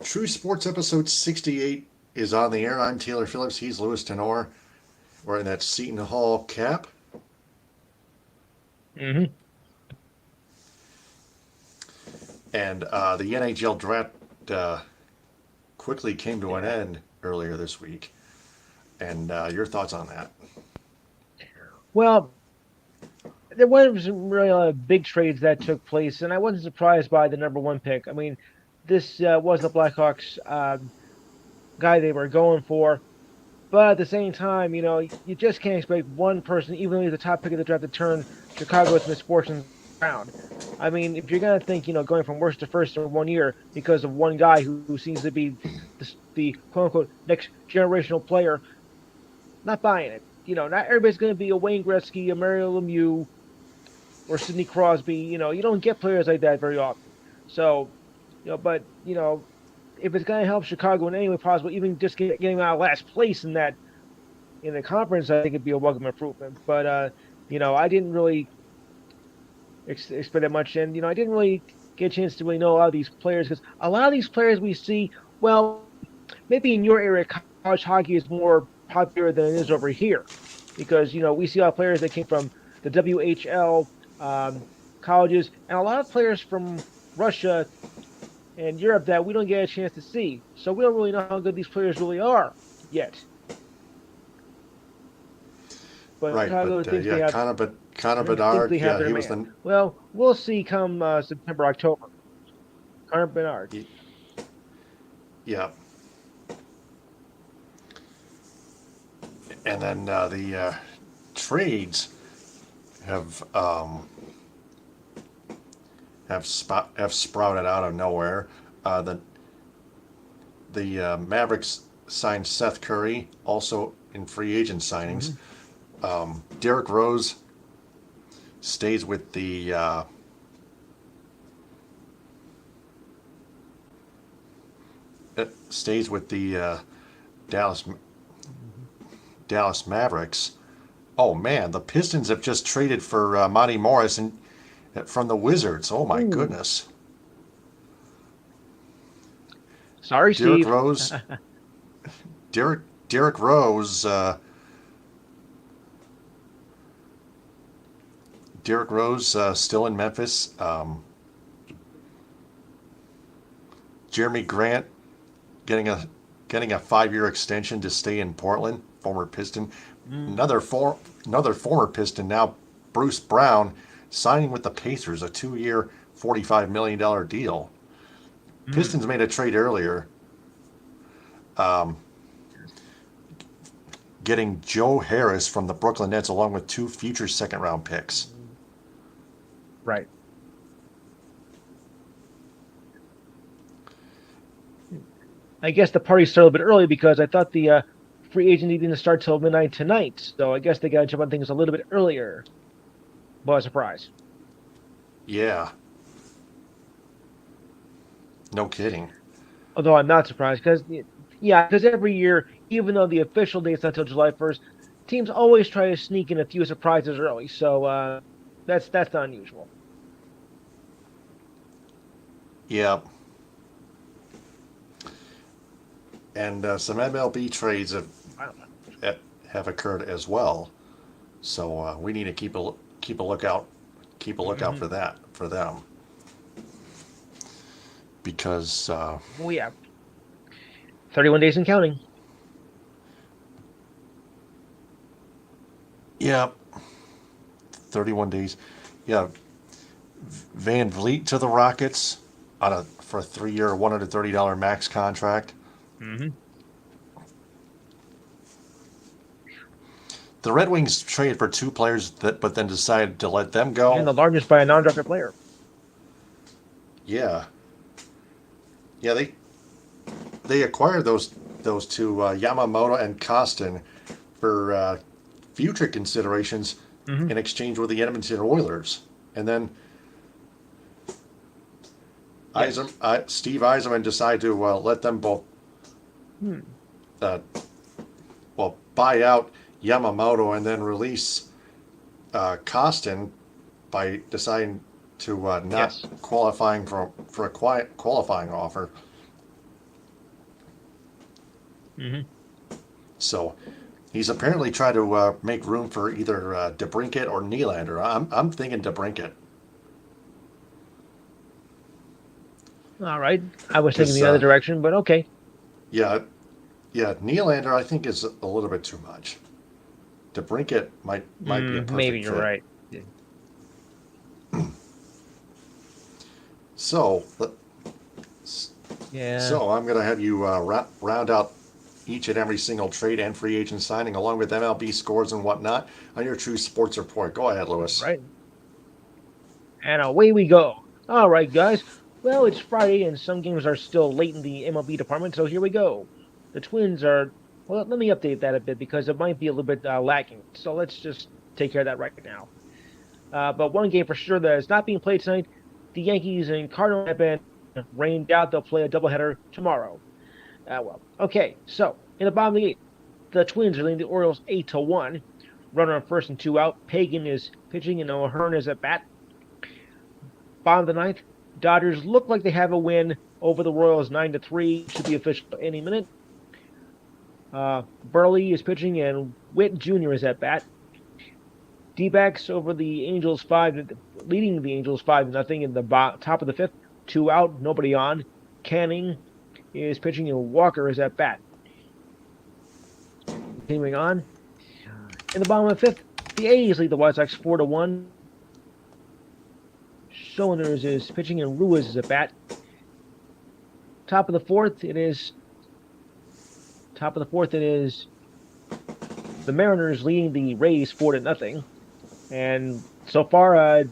True Sports episode 68 is on the air. I'm Taylor Phillips. He's Louis Tenor. We're in that Seton Hall cap. Hmm. And the NHL draft uh, quickly came to an Yeah. end earlier this week. And your thoughts on that? Well, there wasn't really a lot of big trades that took place, and I wasn't surprised by the number one pick. I mean, this was the Blackhawks guy they were going for, but at the same time, you just can't expect one person, even though he's the top pick of the draft, to turn Chicago's misfortunes around. I mean, if you're gonna think, going from worst to first in 1 year because of one guy who seems to be the quote unquote next generational player, not buying it. Not everybody's going to be a Wayne Gretzky, a Mario Lemieux, or Sidney Crosby. You don't get players like that very often. So, but if it's going to help Chicago in any way possible, even just getting out of last place in the conference, I think it'd be a welcome improvement. But I didn't really expect that much, and I didn't really get a chance to really know a lot of these players because a lot of these players we see, well, maybe in your area, college hockey is more popular than it is over here because we see a lot of players that came from the WHL colleges and a lot of players from Russia and Europe that we don't get a chance to see. So we don't really know how good these players really are yet. But Right, but Chicago thinks they yeah, have Connor thinks Bedard, they have yeah, their he was man. the. Well, we'll see come September, October. Connor Bernard. Yeah. And then the trades have have sprouted out of nowhere. The Mavericks signed Seth Curry, also in free agent signings. Mm-hmm. Derrick Rose stays with the stays with the Dallas Mm-hmm. Dallas Mavericks. Oh man, the Pistons have just traded for Monty Morris and from the Wizards. Oh my Ooh, goodness, sorry, Derrick Steve. Rose, Derrick Derrick Rose, Derrick Rose still in Memphis. Jeremy Grant getting a 5-year extension to stay in Portland. Former Piston, Mm, another former Piston now. Bruce Brown signing with the Pacers a 2-year, $45 million deal. Pistons mm. made a trade earlier, getting Joe Harris from the Brooklyn Nets along with 2 future second round picks. Right. I guess the party started a bit early because I thought the free agency didn't start till midnight tonight. So I guess they got to jump on things a little bit earlier. What a surprise. Yeah, no kidding. Although I'm not surprised because, yeah, because every year, even though the official date's not until July 1st, teams always try to sneak in a few surprises early. So that's not unusual. Yeah, and some MLB trades I don't know. have occurred as well. So we need to keep a lookout Mm-hmm. for that for them because Well, yeah, 31 days and counting. yeah, 31 days. Yeah, Van Vliet to the Rockets on a for a 3-year, $130 max contract. Mm-hmm. The Red Wings traded for 2 players that, but then decided to let them And go. the largest by a non-drafted player. Yeah, yeah, they acquired those two Yamamoto and Costin for future considerations Mm-hmm. in exchange with the Edmonton Oilers, and then Yes. Steve Eiserman decided to let them both Hmm. uh, buy out Yamamoto and then release Costin by deciding to not Yes. qualifying for a quiet qualifying offer. Hmm. So he's apparently trying to make room for either DeBrincat or Nylander. I'm thinking DeBrincat All right. I was thinking because the other direction, but okay. yeah, yeah, Nylander I think is a little bit too much. DeBrincat might be a Maybe perfect you're fit. right. Yeah. So Yeah. so I'm gonna have you round out each and every single trade and free agent signing along with MLB scores and whatnot on your True Sports Report. Go ahead, Lewis. Right. And away we go. All right, guys. Well, it's Friday, and some games are still late in the MLB department, so here we go. The Twins are. Well, let me update that a bit because it might be a little bit lacking. So let's just take care of that right now. But one game for sure that is not being played tonight. The Yankees and Cardinals have been rained out. They'll play a doubleheader tomorrow. Okay. So in the bottom of the eighth, the Twins are leading the Orioles 8-1. Runner on first and two out. Pagan is pitching and O'Hearn is at bat. Bottom of the ninth, Dodgers look like they have a win over the Royals 9-3. Should be official any minute. Burley is pitching and Witt Jr. is at bat. D-backs over the Angels leading the Angels 5-0 in the top of the fifth. Two out, nobody on. Canning is pitching and Walker is at bat. Continuing on. In the bottom of the fifth, the A's lead the White Sox 4-1. Shoulders is pitching and Ruiz is at bat. Top of the fourth, it is the Mariners leading the Rays 4-0. And so far,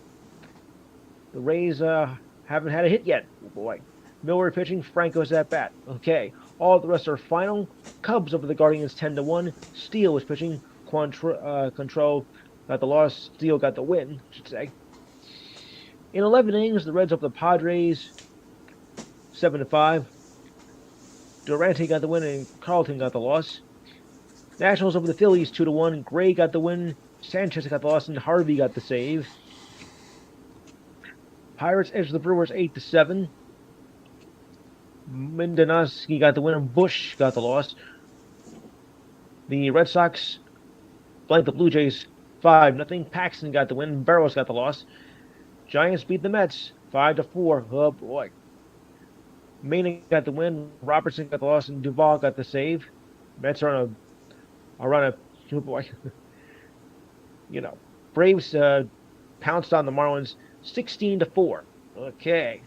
the Rays haven't had a hit yet. Oh boy. Miller pitching, Franco's at bat. Okay. All the rest are final. Cubs over the Guardians 10-1. Steele was pitching. Control got the loss. Steele got the win, I should say. In 11 innings, the Reds over the Padres 7-5. Durante got the win and Carlton got the loss. Nationals over the Phillies 2-1. Gray got the win. Sanchez got the loss, and Harvey got the save. Pirates edged the Brewers 8-7. Mindonowski got the win, and Bush got the loss. The Red Sox blanked the Blue Jays 5-0. Paxton got the win. Barrows got the loss. Giants beat the Mets 5-4. Oh boy. Maine got the win. Robertson got the loss, and Duvall got the save. Mets are on a oh boy. Braves pounced on the Marlins 16-4. Okay.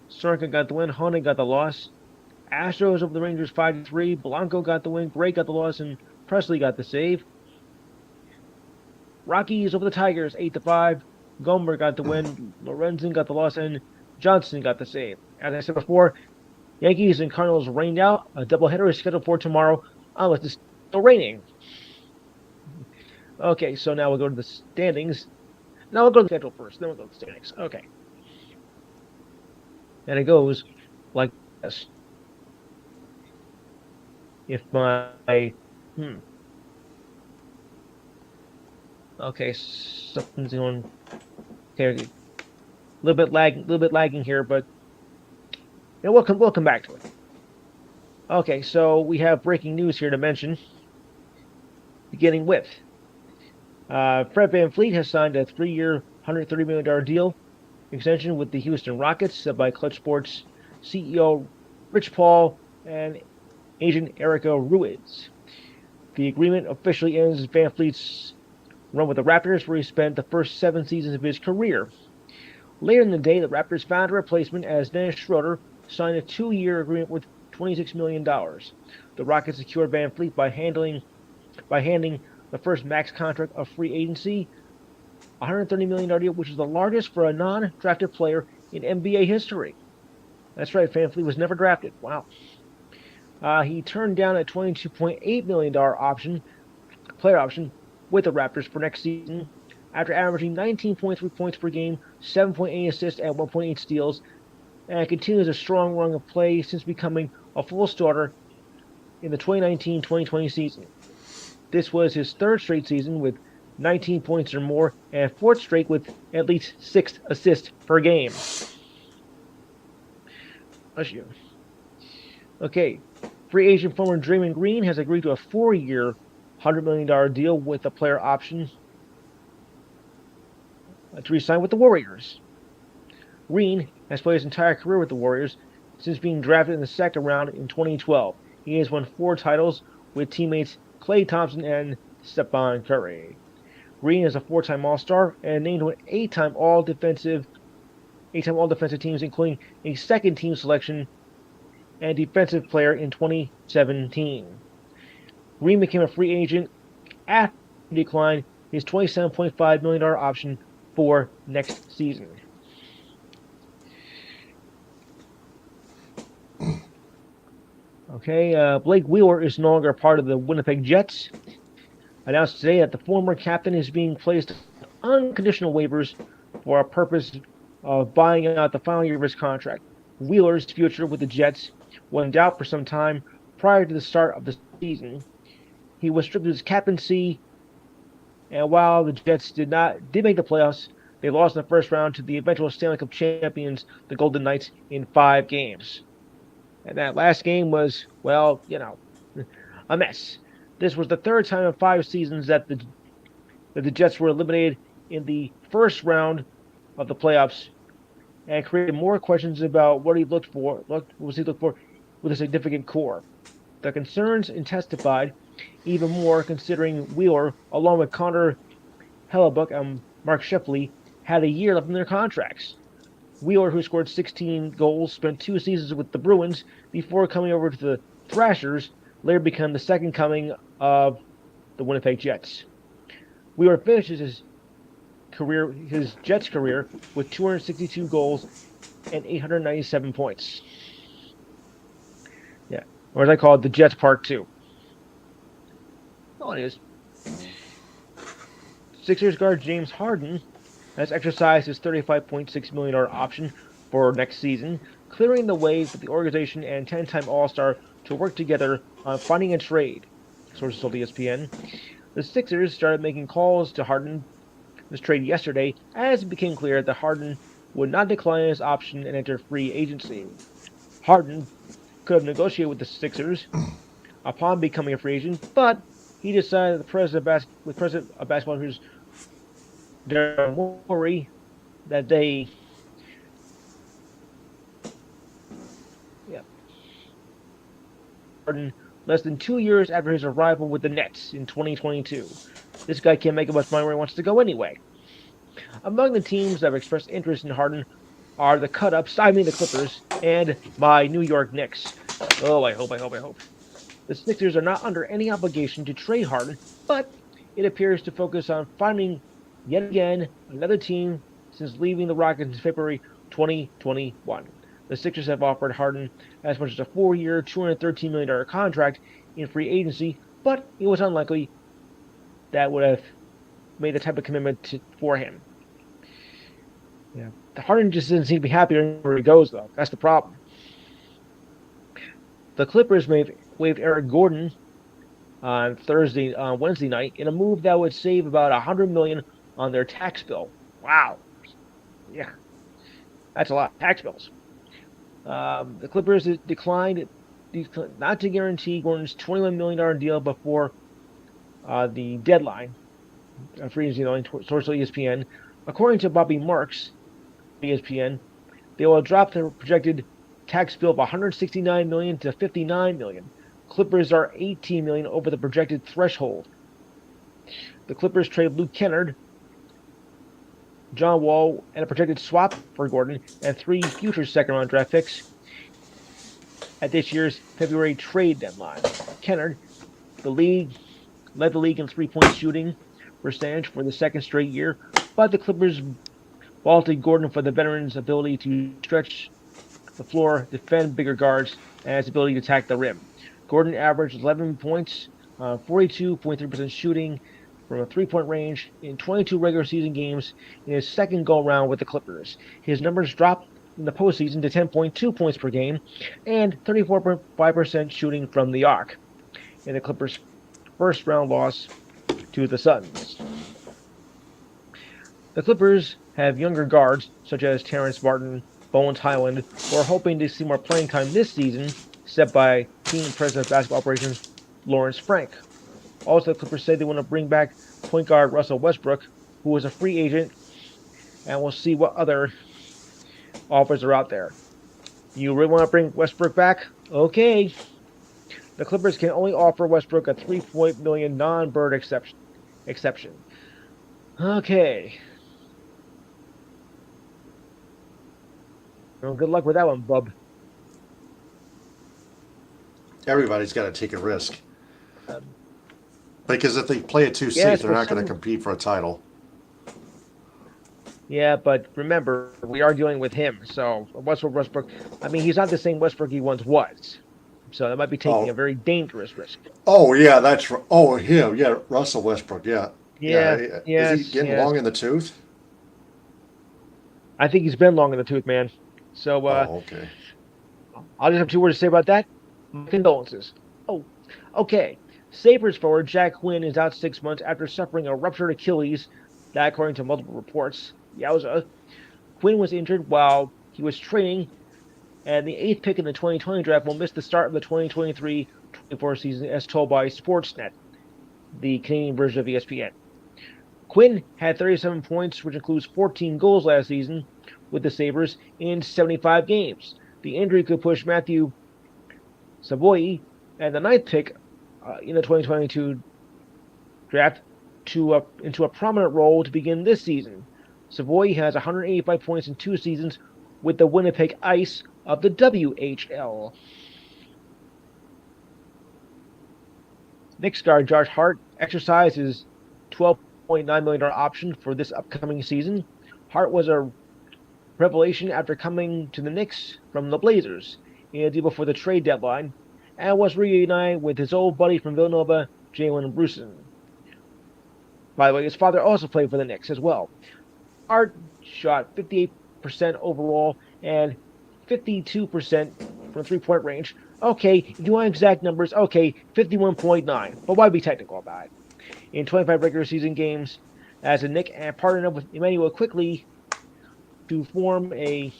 Soroka got the win. Honig got the loss. Astros over the Rangers 5-3. Blanco got the win. Gray got the loss, and Presley got the save. Rockies over the Tigers 8-5. Gomer got the win. Lorenzen got the loss, and Johnson got the save. As I said before, Yankees and Cardinals rained out. A doubleheader is scheduled for tomorrow, unless it's still raining. Okay, so now we'll go to the standings. Now we'll go to the schedule first, then we'll go to the standings. Okay. And it goes like this. If my okay, something's going okay, a little bit lagging here, but we'll come back to it. Okay, so we have breaking news here to mention. Beginning with Fred VanVleet has signed a 3-year, $130 million deal extension with the Houston Rockets by Clutch Sports CEO Rich Paul and agent Erica Ruiz. The agreement officially ends VanVleet's run with the Raptors, where he spent the first 7 seasons of his career. Later in the day, the Raptors found a replacement as Dennis Schroeder signed a 2-year agreement with $26 million. The Rockets secured VanVleet by handing the first max contract of free agency, $130 million deal, which is the largest for a non-drafted player in NBA history. That's right, VanVleet was never drafted. Wow. He turned down a $22.8 million player option with the Raptors for next season after averaging 19.3 points per game, 7.8 assists, and 1.8 steals, and continues a strong run of play since becoming a full starter in the 2019-2020 season. This was his 3rd straight season with 19 points or more, and 4th straight with at least 6 assists per game. Okay, free agent former Draymond Green has agreed to a 4-year, $100 million deal with a player option to re-sign with the Warriors. Green has played his entire career with the Warriors since being drafted in the second round in 2012. He has won 4 titles with teammates Klay Thompson and Stephon Curry. Green is a 4-time All-Star and named to an 8-time All-Defensive teams, including a second-team selection and Defensive Player in 2017. Green became a free agent after he declined his $27.5 million option for next season. Okay, Blake Wheeler is no longer part of the Winnipeg Jets. Announced today that the former captain is being placed on unconditional waivers for a purpose of buying out the final year of his contract. Wheeler's future with the Jets was in doubt for some time prior to the start of the season. He was stripped of his captaincy, and while the Jets did make the playoffs, they lost in the first round to the eventual Stanley Cup champions, the Golden Knights, in 5 games. And that last game was, well, a mess. This was the third time in 5 seasons that the Jets were eliminated in the first round of the playoffs, and created more questions about what was he looked for with a significant core. The concerns intensified even more considering Wheeler, along with Connor Hellebuck and Mark Sheffley, had a year left in their contracts. Wheeler, who scored 16 goals, spent 2 seasons with the Bruins before coming over to the Thrashers, later became the second coming of the Winnipeg Jets. Wheeler finishes his Jets career with 262 goals and 897 points. Yeah, or as I call it, the Jets Part 2. Oh, it is. Sixers guard James Harden has exercised his $35.6 million option for next season, clearing the way for the organization and 10-time All-Star to work together on finding a trade, sources told ESPN. The Sixers started making calls to Harden this trade yesterday as it became clear that Harden would not decline his option and enter free agency. Harden could have negotiated with the Sixers upon becoming a free agent, but he decided the president of basketball, who's Darren Morey, that they yeah, Harden less than 2 years after his arrival with the Nets in 2022. This guy can't make much money where he wants to go anyway. Among the teams that have expressed interest in Harden are the the Clippers, and my New York Knicks. Oh, I hope. The Sixers are not under any obligation to trade Harden, but it appears to focus on finding yet again another team since leaving the Rockets in February 2021. The Sixers have offered Harden as much as a 4-year, $213 million contract in free agency, but it was unlikely that would have made the type of commitment for him. Yeah, Harden just doesn't seem to be happy where he goes, though. That's the problem. The Clippers waived Eric Gordon on Wednesday night, in a move that would save about $100 million on their tax bill. Wow, yeah, that's a lot of tax bills. The Clippers declined not to guarantee Gordon's $21 million deal before the deadline. Free agency, source ESPN. According to Bobby Marks, ESPN, they will drop their projected tax bill of $169 million to $59 million. Clippers are $18 million over the projected threshold. The Clippers trade Luke Kennard, John Wall, and a projected swap for Gordon, and 3 future second-round draft picks at this year's February trade deadline. Kennard, led the league in three-point shooting percentage for the second straight year, but the Clippers vaulted Gordon for the veteran's ability to stretch the floor, defend bigger guards, and his ability to attack the rim. Gordon averaged 11 points, 42.3% shooting from a three-point range in 22 regular season games in his second go-around with the Clippers. His numbers dropped in the postseason to 10.2 points per game and 34.5% shooting from the arc in the Clippers' first-round loss to the Suns. The Clippers have younger guards such as Terrence Martin, Bones Highland, who are hoping to see more playing time this season, set by team president of basketball operations Lawrence Frank. Also, the Clippers say they want to bring back point guard Russell Westbrook, who was a free agent, and we'll see what other offers are out there. You really want to bring Westbrook back? Okay. The Clippers can only offer Westbrook a 3 million non-bird exception. Okay. Well, good luck with that one, bub. Everybody's got to take a risk Um, because if they play it too safe, yes, they're but not going to some. compete for a title. Yeah, but remember, we are dealing with him. So Westbrook. I mean, he's not the same Westbrook he once was. So that might be taking a Oh, very dangerous risk. oh yeah, that's oh him, yeah, Russell Westbrook, yeah, Yeah. yeah. Is he Yes. getting Yes. long in the tooth? I think he's been long in the tooth, man. So Oh, okay. I'll just have two words to say about that. My condolences. Oh, okay. Sabres forward Jack Quinn is out 6 months after suffering a ruptured Achilles. That, according to multiple reports. Yowza. Quinn was injured while he was training, and the eighth pick in the 2020 draft will miss the start of the 2023-24 season, as told by Sportsnet, the Canadian version of ESPN. Quinn had 37 points, which includes 14 goals last season with the Sabres in 75 games. The injury could push Matthew Savoie and the ninth pick in the 2022 draft into a prominent role to begin this season. Savoie has 185 points in 2 seasons with the Winnipeg Ice of the WHL. Knicks guard Josh Hart exercised his $12.9 million option for this upcoming season. Hart was a revelation after coming to the Knicks from the Blazers in a deal before the trade deadline and was reunited with his old buddy from Villanova, Jalen Brunson. By the way, his father also played for the Knicks as well. Hart shot 58% overall and 52% from 3 point range. Okay, if you want exact numbers, okay, 51.9. But why be technical about it? In 25 regular season games, as a Knick and partnered up with Emmanuel quickly to form on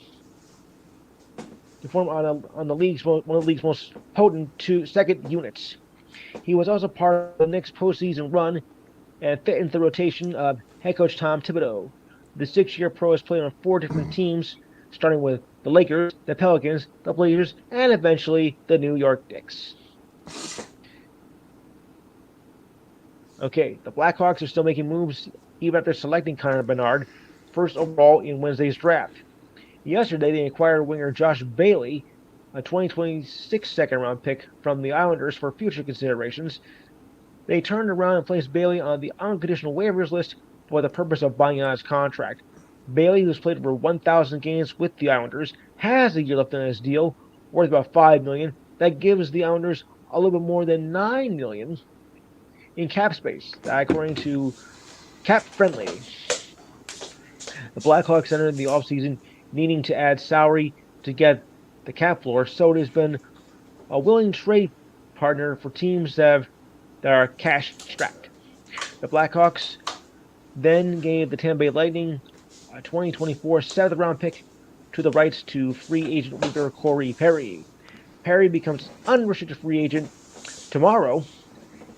the league's one of the league's most potent second units. He was also part of the Knicks postseason run and fit into the rotation of head coach Tom Thibodeau. The 6 year pro has played on 4 different teams, starting with the Lakers, the Pelicans, the Blazers, and eventually the New York Knicks. Okay, the Blackhawks are still making moves even after selecting Connor Bernard first overall in Wednesday's draft. Yesterday, they acquired winger Josh Bailey, a 2026 second round pick from the Islanders for future considerations. They turned around and placed Bailey on the unconditional waivers list for the purpose of buying out his contract. Bailey, who's played over 1,000 games with the Islanders, has a year left on his deal, worth about $5 million. That gives the Islanders a little bit more than $9 million in cap space, according to Cap Friendly. The Blackhawks entered the offseason needing to add salary to get the cap floor, so it has been a willing trade partner for teams that are cash strapped. The Blackhawks then gave the Tampa Bay Lightning a 2024 seventh round pick to the rights to free agent winger Corey Perry. Perry becomes unrestricted free agent tomorrow.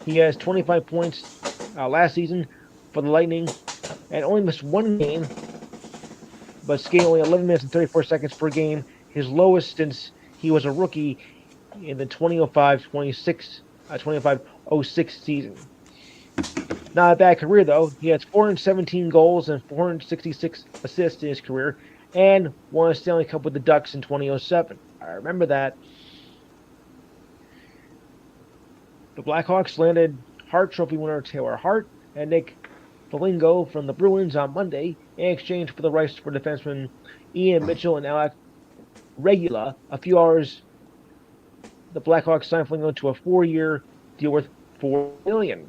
He has 25 points last season for the Lightning and only missed one game, but skated only 11 minutes and 34 seconds per game, his lowest since he was a rookie in the 2005-06 season. Not a bad career, though. He has 417 goals and 466 assists in his career and won a Stanley Cup with the Ducks in 2007. I remember that. The Blackhawks landed Hart Trophy winner Taylor Hart and Nick Foligno from the Bruins on Monday in exchange for the rights for defensemen Ian Mitchell and Alec Regula. A few hours, the Blackhawks signed Foligno to a 4 year deal worth $4 million.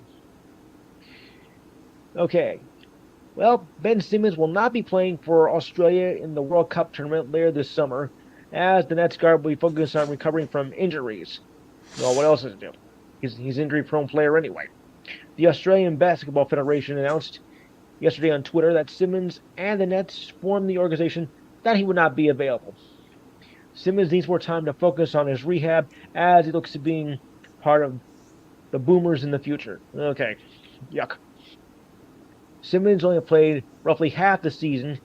Okay. Well, Ben Simmons will not be playing for Australia in the World Cup tournament later this summer, as the Nets guard will be focused on recovering from injuries. Well, what else is it do? He's an injury-prone player anyway. The Australian Basketball Federation announced yesterday on Twitter that Simmons and the Nets formed the organization that he would not be available. Simmons needs more time to focus on his rehab as he looks to being part of the Boomers in the future. Okay, yuck. Simmons only played roughly half the season,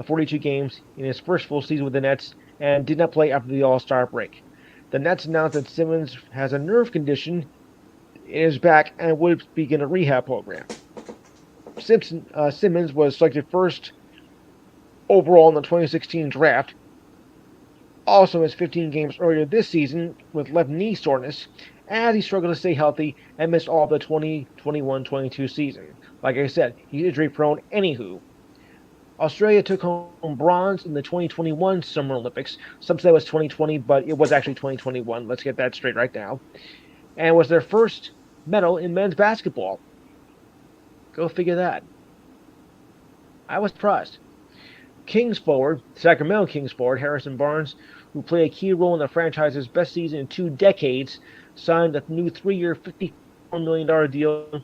42 games, in his first full season with the Nets and did not play after the All Star break. The Nets announced that Simmons has a nerve condition in his back and would begin a rehab program. Simmons was selected first overall in the 2016 draft. Also missed 15 games earlier this season with left knee soreness as he struggled to stay healthy and missed all of the 2021-22 season. Like I said, he's injury prone anywho. Australia took home bronze in the 2021 Summer Olympics. Some say it was 2020, but it was actually 2021. Let's get that straight right now. And was their first medal in men's basketball. Go figure that. I was surprised. Sacramento Kings forward, Harrison Barnes, who played a key role in the franchise's best season in 2 decades, signed a new 3-year, $54 million deal.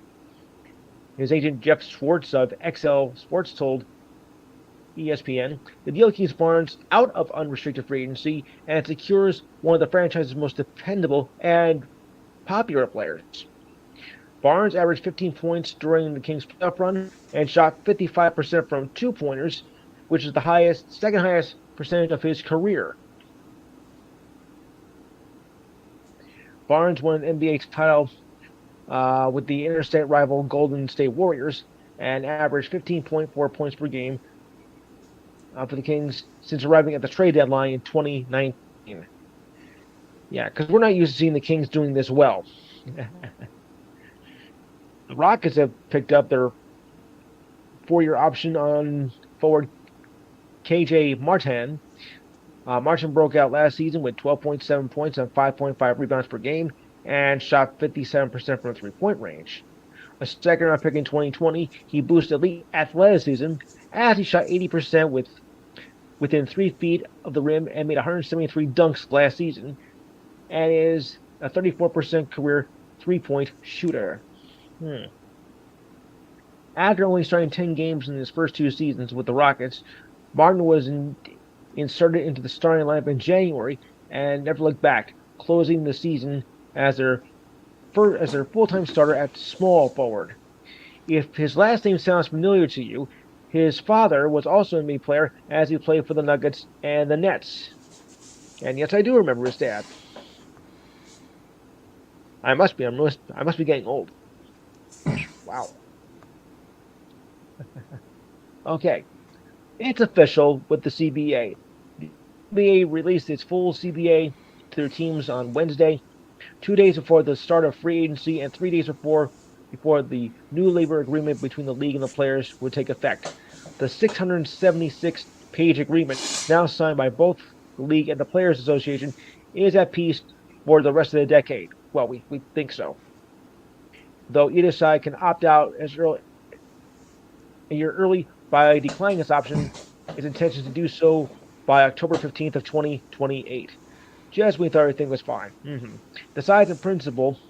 His agent Jeff Schwartz of XL Sports told ESPN the deal keeps Barnes out of unrestricted free agency and secures one of the franchise's most dependable and popular players. Barnes averaged 15 points during the Kings' playoff run and shot 55% from 2-pointers, which is the second highest percentage of his career. Barnes won an NBA title with the interstate rival Golden State Warriors and averaged 15.4 points per game for the Kings since arriving at the trade deadline in 2019. Yeah, because we're not used to seeing the Kings doing this well. The Rockets have picked up their 4-year option on forward KJ Martin. Martin broke out last season with 12.7 points and 5.5 rebounds per game and shot 57% from the three-point range. A second-round pick in 2020, he boosted elite athleticism as he shot 80% within 3 feet of the rim and made 173 dunks last season, and is a 34% career three-point shooter. After only starting 10 games in his first 2 seasons with the Rockets, Martin was inserted into the starting lineup in January and never looked back, closing the season as their full-time starter at small forward. If his last name sounds familiar to you, his father was also an NBA player as he played for the Nuggets and the Nets. And yes, I do remember his dad. I must be getting old. Wow. Okay, it's official with the CBA. The NBA released its full CBA to their teams on Wednesday, 2 days before the start of free agency and 3 days before the new labor agreement between the league and the players would take effect. The 676-page agreement, now signed by both the league and the Players Association, is at peace for the rest of the decade. Well, we think so. Though either side can opt out a year early by declining its option, its intention to do so by October 15th of 2028. Just when we thought everything was fine. The sides in principle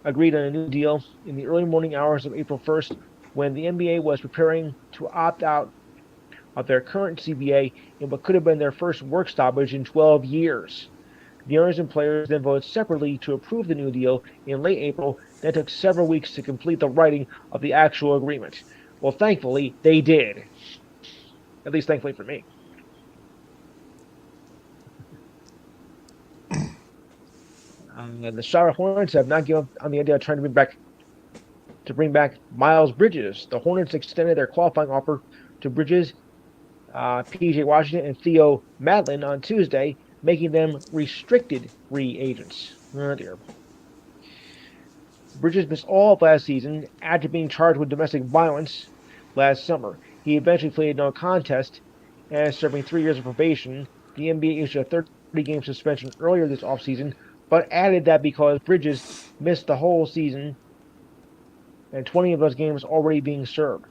agreed on a new deal in the early morning hours of April 1st when the NBA was preparing to opt out of their current CBA in what could have been their first work stoppage in 12 years. The owners and players then voted separately to approve the new deal in late April. That took several weeks to complete the writing of the actual agreement. Well, thankfully, they did. At least thankfully for me. The Charlotte Hornets have not given up on the idea of trying to bring back Miles Bridges. The Hornets extended their qualifying offer to Bridges, P.J. Washington, and Theo Matlin on Tuesday, making them restricted free agents. Oh dear. Bridges missed all of last season after being charged with domestic violence last summer. He eventually pleaded no contest and is serving 3 years of probation. The NBA issued a 30-game suspension earlier this offseason, but added that because Bridges missed the whole season and 20 of those games already being served,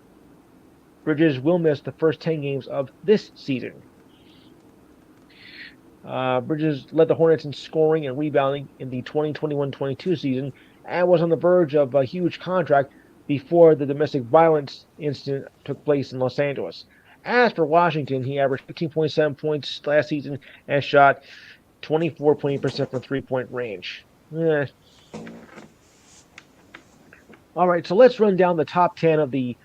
Bridges will miss the first 10 games of this season. Bridges led the Hornets in scoring and rebounding in the 2021-22 season and was on the verge of a huge contract before the domestic violence incident took place in Los Angeles. As for Washington, he averaged 15.7 points last season and shot 24.8% from 3-point range. Eh. All right, so let's run down the top 10 of the.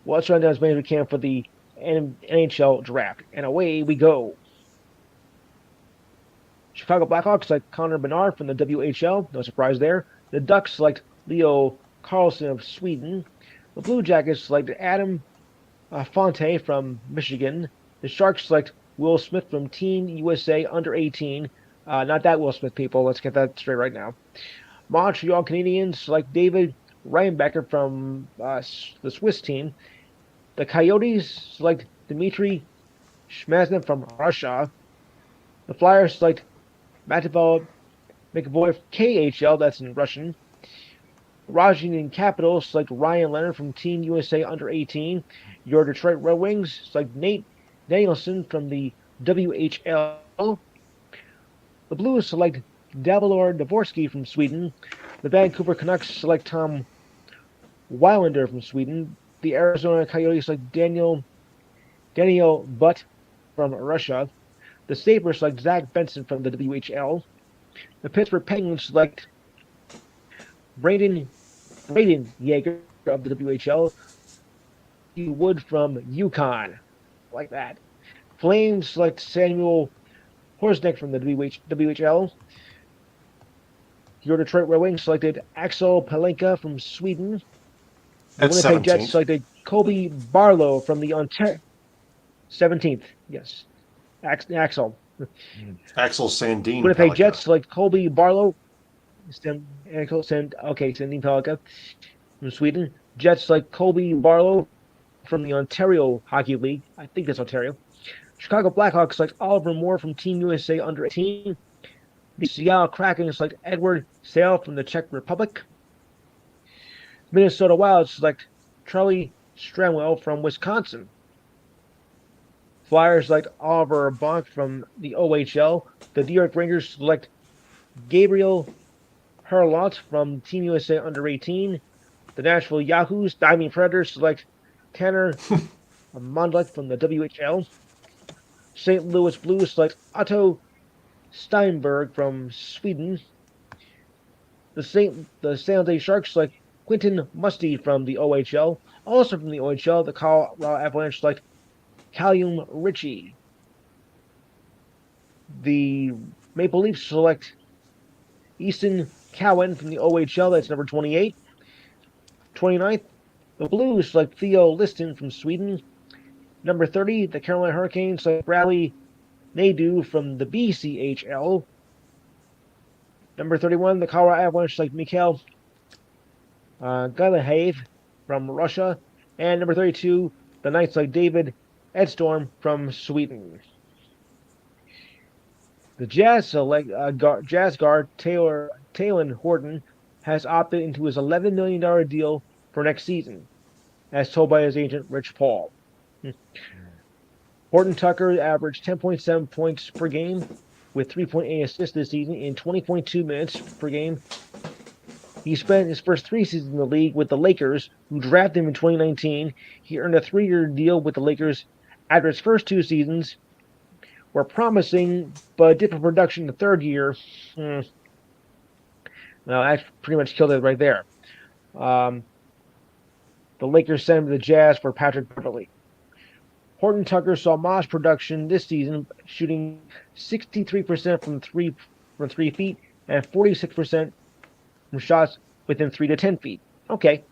Well, let's run down as many as we can for the NHL draft. And away we go. Chicago Blackhawks select Connor Bedard from the WHL. No surprise there. The Ducks select Leo Carlson of Sweden. The Blue Jackets select Adam Fonte from Michigan. The Sharks select Will Smith from Team USA under 18. Not that Will Smith, people. Let's get that straight right now. Montreal Canadiens select David Reinbecker from the Swiss team. The Coyotes select Dmitry Shmaznin from Russia. The Flyers select Matvey McAvoy KHL, that's in Russian. Washington Capitals select Ryan Leonard from Team USA under 18. Your Detroit Red Wings select Nate Danielson from the WHL. The Blues select Davor Dvorsky from Sweden. The Vancouver Canucks select Tom Weilander from Sweden. The Arizona Coyotes select Daniel Butt from Russia. The Sabres select Zach Benson from the WHL. The Pittsburgh Penguins select Braden Yeager of the WHL. Wood from Yukon. Like that. Flames select Samuel Horsnick from the WHL. Your Detroit Red Wings selected Axel Palenka from Sweden. The At Winnipeg Jets 17th. selected Kobe Barlow from the Ontario 17th. Yes. Axel. Axel Sandin Winnipeg Pellikka. Jets select Kobe Barlow. Sandin Pellikka from Sweden. Jets select Kobe Barlow from the Ontario Hockey League. I think that's Ontario. Chicago Blackhawks select Oliver Moore from Team USA under 18. The Seattle Kraken select Edward Sale from the Czech Republic. Minnesota Wild select Charlie Stramwell from Wisconsin. Flyers select Oliver Bonk from the OHL. The New York Rangers select Gabriel Harlot from Team USA under 18. The Nashville Yahoos Diamond Predators select Tanner Mondlik from the WHL. St. Louis Blues select Otto Steinberg from Sweden. The San Jose Sharks select Quentin Musty from the OHL. Also from the OHL, the Colorado Avalanche select Callum Ritchie. The Maple Leafs select Easton Cowan from the OHL, that's number 28. 29th, the Blues select Theo Liston from Sweden. Number 30, the Carolina Hurricanes select Bradley Nadeau from the BCHL. Number 31, the Colorado Avalanche select Mikhail Galahaev from Russia. And number 32, the Knights select David Edstorm from Sweden. The Jazz select Jazz guard Taylor Horton has opted into his $11 million deal for next season, as told by his agent Rich Paul. Horton Tucker averaged 10.7 points per game with 3.8 assists this season in 20.2 minutes per game. He spent his first 3 seasons in the league with the Lakers, who drafted him in 2019. He earned a 3-year deal with the Lakers after his first 2 seasons were promising, but different production in the 3rd year. Well, that pretty much killed it right there. The Lakers sent him to the Jazz for Patrick Beverley. Horton Tucker saw modest production this season, shooting 63% from 3 feet and 46% from shots within 3 to 10 feet. Okay.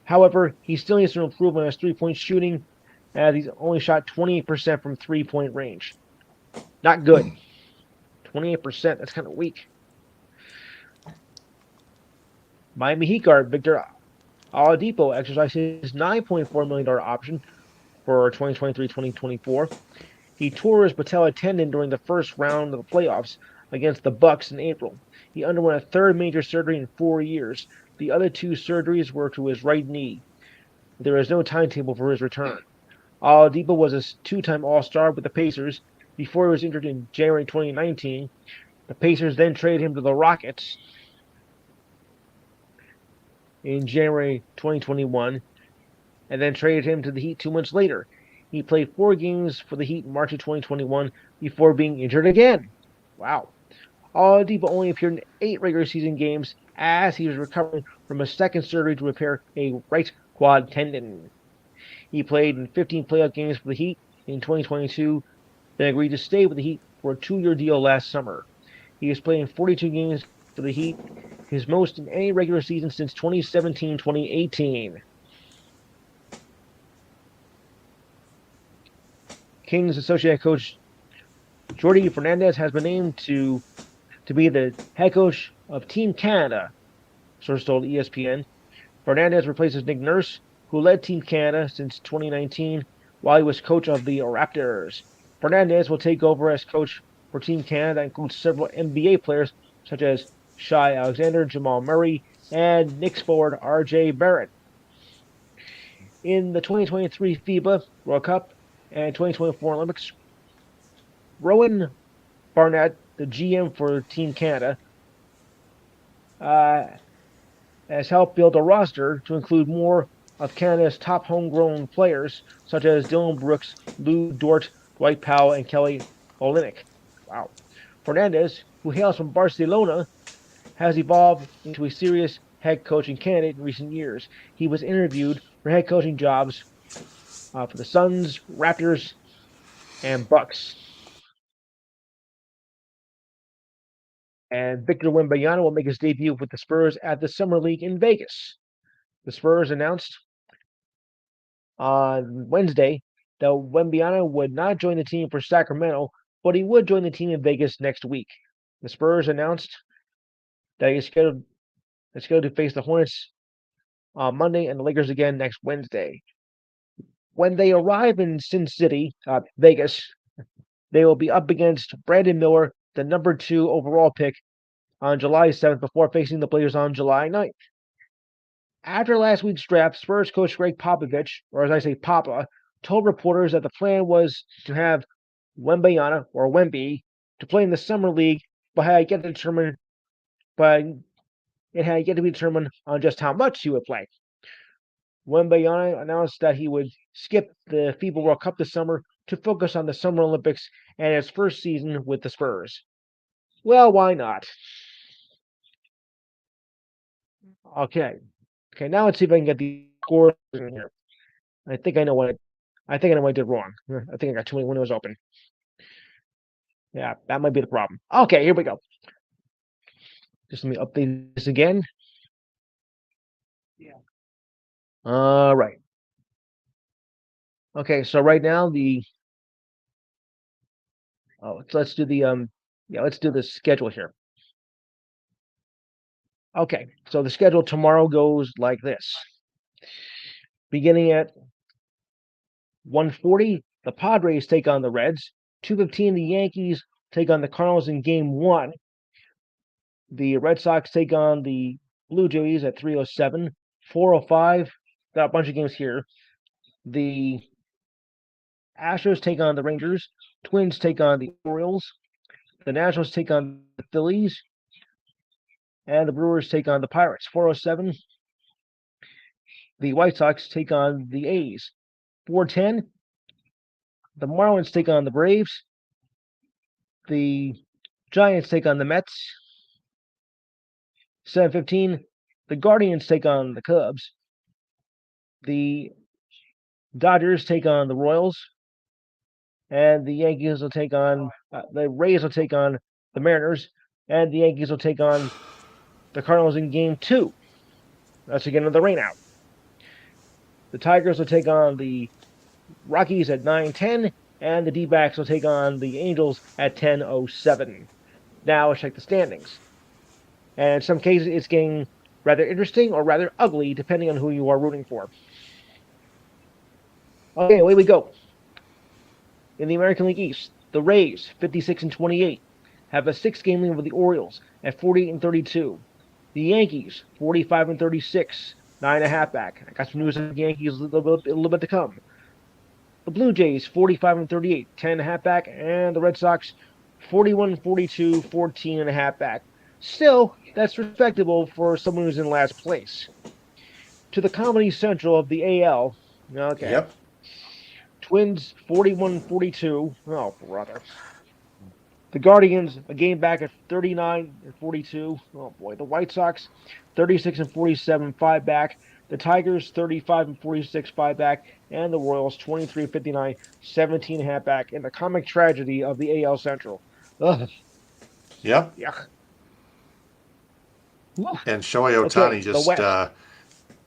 However, he still needs to improve on his 3-point shooting, as he's only shot 28% from 3-point range. Not good. 28%, that's kind of weak. Miami Heat guard Victor Oladipo exercised his $9.4 million option for 2023-2024. He tore his patella tendon during the first round of the playoffs against the Bucks in April. He underwent a 3rd major surgery in 4 years. The other 2 surgeries were to his right knee. There is no timetable for his return. Oladipo was a 2-time All-Star with the Pacers before he was injured in January 2019. The Pacers then traded him to the Rockets in January 2021, and then traded him to the Heat 2 months later. He played 4 games for the Heat in March of 2021 before being injured again. Wow. Oladipo only appeared in 8 regular season games as he was recovering from a second surgery to repair a right quad tendon. He played in 15 playoff games for the Heat in 2022, then agreed to stay with the Heat for a 2-year deal last summer. He has played in 42 games for the Heat, his most in any regular season since 2017-2018. Kings associate coach Jordi Fernandez has been named to be the head coach of Team Canada, sources told ESPN. Fernandez replaces Nick Nurse, who led Team Canada since 2019 while he was coach of the Raptors. Fernandez will take over as coach for Team Canada that includes several NBA players such as Shai Alexander, Jamal Murray, and Knicks forward RJ Barrett. In the 2023 FIBA World Cup and 2024 Olympics, Rowan Barnett, the GM for Team Canada, uh, has helped build a roster to include more of Canada's top homegrown players, such as Dylan Brooks, Lou Dort, Dwight Powell, and Kelly Olynyk. Wow. Fernandez, who hails from Barcelona, has evolved into a serious head coaching candidate in recent years. He was interviewed for head coaching jobs for the Suns, Raptors, and Bucks. And Victor Wembanyama will make his debut with the Spurs at the Summer League in Vegas. The Spurs announced on Wednesday that Wembanyama would not join the team for Sacramento, but he would join the team in Vegas next week. The Spurs announced that he is scheduled to face the Hornets on Monday and the Lakers again next Wednesday. When they arrive in Sin City, Vegas, they will be up against Brandon Miller, the number 2 overall pick, on July 7th before facing the Blazers on July 9th. After last week's draft, Spurs coach Greg Popovich, or as I say Papa, told reporters that the plan was to have Wembanyama or Wemby to play in the summer league, but it had yet to be determined on just how much he would play. Wembanyama announced that he would skip the FIBA World Cup this summer to focus on the Summer Olympics and his first season with the Spurs. Well, why not? Okay. Okay, now let's see if I can get the scores in here. I think I know what I did wrong. I think I got too many windows open. Yeah, that might be the problem. Okay, here we go. Just let me update this again. Yeah. All right. Okay, so right now let's do let's do the schedule here. Okay, so the schedule tomorrow goes like this. Beginning at 1:40, the Padres take on the Reds. 2:15, the Yankees take on the Cardinals in game 1. The Red Sox take on the Blue Jays at 3:07. 4:05, got a bunch of games here. The Astros take on the Rangers. Twins take on the Orioles. The Nationals take on the Phillies. And the Brewers take on the Pirates. 4:07, the White Sox take on the A's. 4:10, the Marlins take on the Braves. The Giants take on the Mets. 7:15, the Guardians take on the Cubs. The Dodgers take on the Royals. And the Yankees will take on the Rays will take on the Mariners, and the Yankees will take on the Cardinals in game 2. That's again another rain out. The Tigers will take on the Rockies at 9:10, and the D-backs will take on the Angels at 10:07. Now let's check the standings. And in some cases, it's getting rather interesting or rather ugly, depending on who you are rooting for. Okay, away we go. In the American League East, the Rays, 56-28, have a 6-game lead over the Orioles at 48-32. The Yankees, 45-36, 9.5 back. I got some news on the Yankees a little bit to come. The Blue Jays, 45-38, 10.5 back, and the Red Sox, 41-42, 14.5 back. Still, that's respectable for someone who's in last place. To the Comedy Central of the AL, okay. Yep. Twins 41-42. Oh, brother. The Guardians, a game back at 39-42. Oh boy. The White Sox, 36-47, five back. The Tigers, 35-46, five back. And the Royals, 23-59, 17 and a half back in the comic tragedy of the AL Central. Ugh, Yep. yuck. Woo. And Shohei Okay, Ohtani the just West.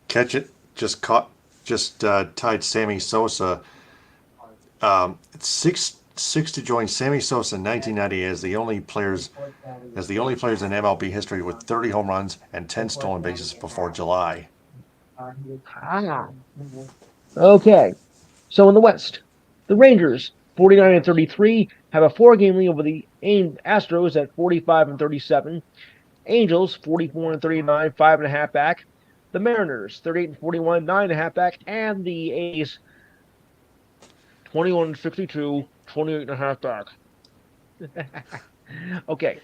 catch it, just caught, just tied Sammy Sosa. It's six to join Sammy Sosa in 1990 as the only players in MLB history with 30 home runs and 10 stolen bases before July. Ah. Okay, so in the West, the Rangers, 49-33, have a four-game lead over the Astros at 45-37. Angels, 44-39, five and a half back. The Mariners, 38-41, nine and a half back. And the A's, 21-52, 28 and a half back. Okay,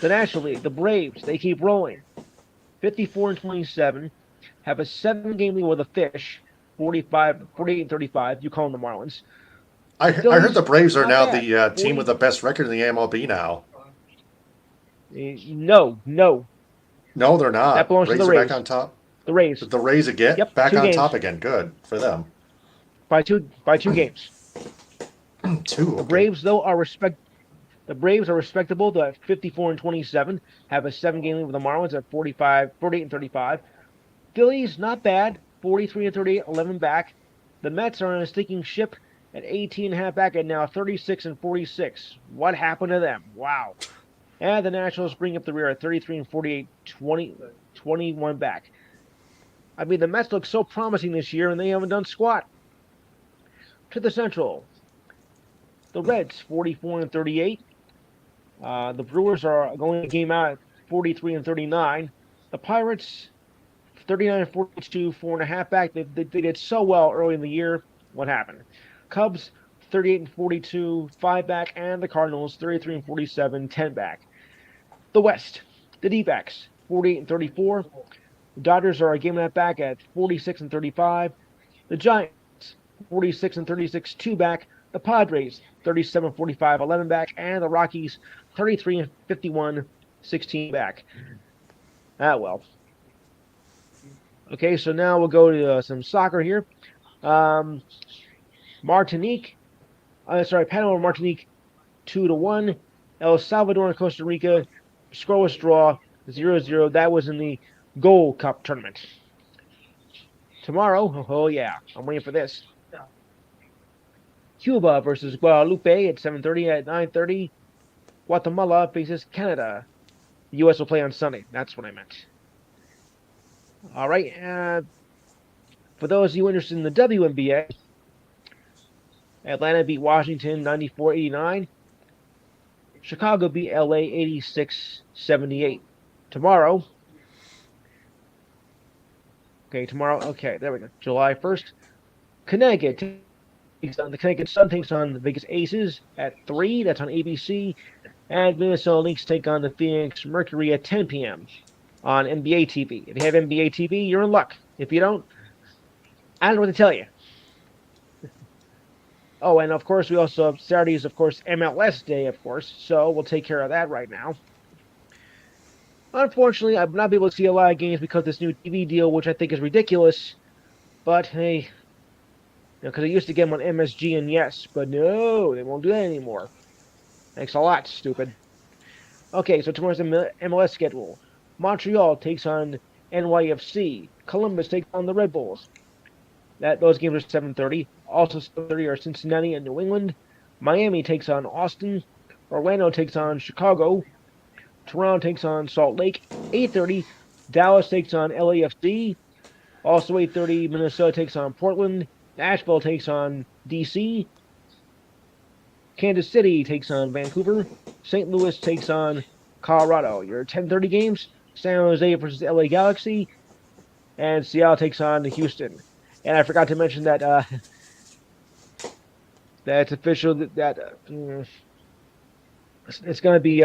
the National League, the Braves, they keep rolling. 54-27, have a seven-game lead with the Fish, 48-35. You call them the Marlins. I heard the Phillies, Braves are not now bad. the team with 40. the best record in the MLB now. No, no, No, they're that not. belongs to the Rays are back on Rays. top. The Rays. The Rays again, Yep, back two on top games again. Good for them. by two games. Two, The okay. Braves though are respect. The Braves are respectable. They're at 54-27. Have a seven-game lead with the Marlins at 48-35. Phillies not bad. 43-38, 11 back. The Mets are on a sinking ship at 18 and a half back and now 36-46. What happened to them? Wow. And the Nationals bring up the rear at 33-48, 21 back. I mean, the Mets look so promising this year, and they haven't done squat. To the Central, the Reds 44-38. The Brewers are going a game out at 43-39. The Pirates 39-42, four and a half back. They did so well early in the year. What happened? Cubs 38-42, five back, and the Cardinals 33-47, 10 back. The West, the D-backs 48-34. The Dodgers are a game and a half back at 46-35. The Giants 46-36, two back. The Padres 37-45, 11 back, and the Rockies 33-51, 16 back. Ah well. Okay, so now we'll go to some soccer here. Um, Martinique, Panama Martinique 2-1. El Salvador and Costa Rica scoreless draw 0-0. That was in the Gold Cup tournament. Tomorrow, oh yeah, I'm waiting for this. Cuba versus Guadalupe at 7:30. At 9:30, Guatemala faces Canada. The U.S. will play on Sunday. That's what I meant. All right. For those of you interested in the WNBA, Atlanta beat Washington 94-89. Chicago beat LA 86-78. Tomorrow. Okay, there we go. July 1st. Connecticut the Connecticut Sun takes on the Vegas Aces at 3. That's on ABC. And Minnesota Lynx take on the Phoenix Mercury at 10 p.m. on NBA TV. If you have NBA TV, you're in luck. If you don't, I don't know what to tell you. Oh, and of course, we also have Saturday's, of course, MLS Day, of course. So we'll take care of that right now. Unfortunately, I've not been able to see a lot of games because of this new TV deal, which I think is ridiculous. But hey, because I used to get them on MSG and yes, but no, they won't do that anymore. Thanks a lot, stupid. Okay, so tomorrow's MLS schedule. Montreal takes on NYFC. Columbus takes on the Red Bulls. Those games are 7:30. Also 7:30 are Cincinnati and New England. Miami takes on Austin. Orlando takes on Chicago. Toronto takes on Salt Lake. 8:30. Dallas takes on LAFC. Also 8:30. Minnesota takes on Portland. Nashville takes on DC. Kansas City takes on Vancouver. St. Louis takes on Colorado. Your 10:30 games: San Jose versus LA Galaxy, and Seattle takes on Houston. And I forgot to mention that that's official that it's going to be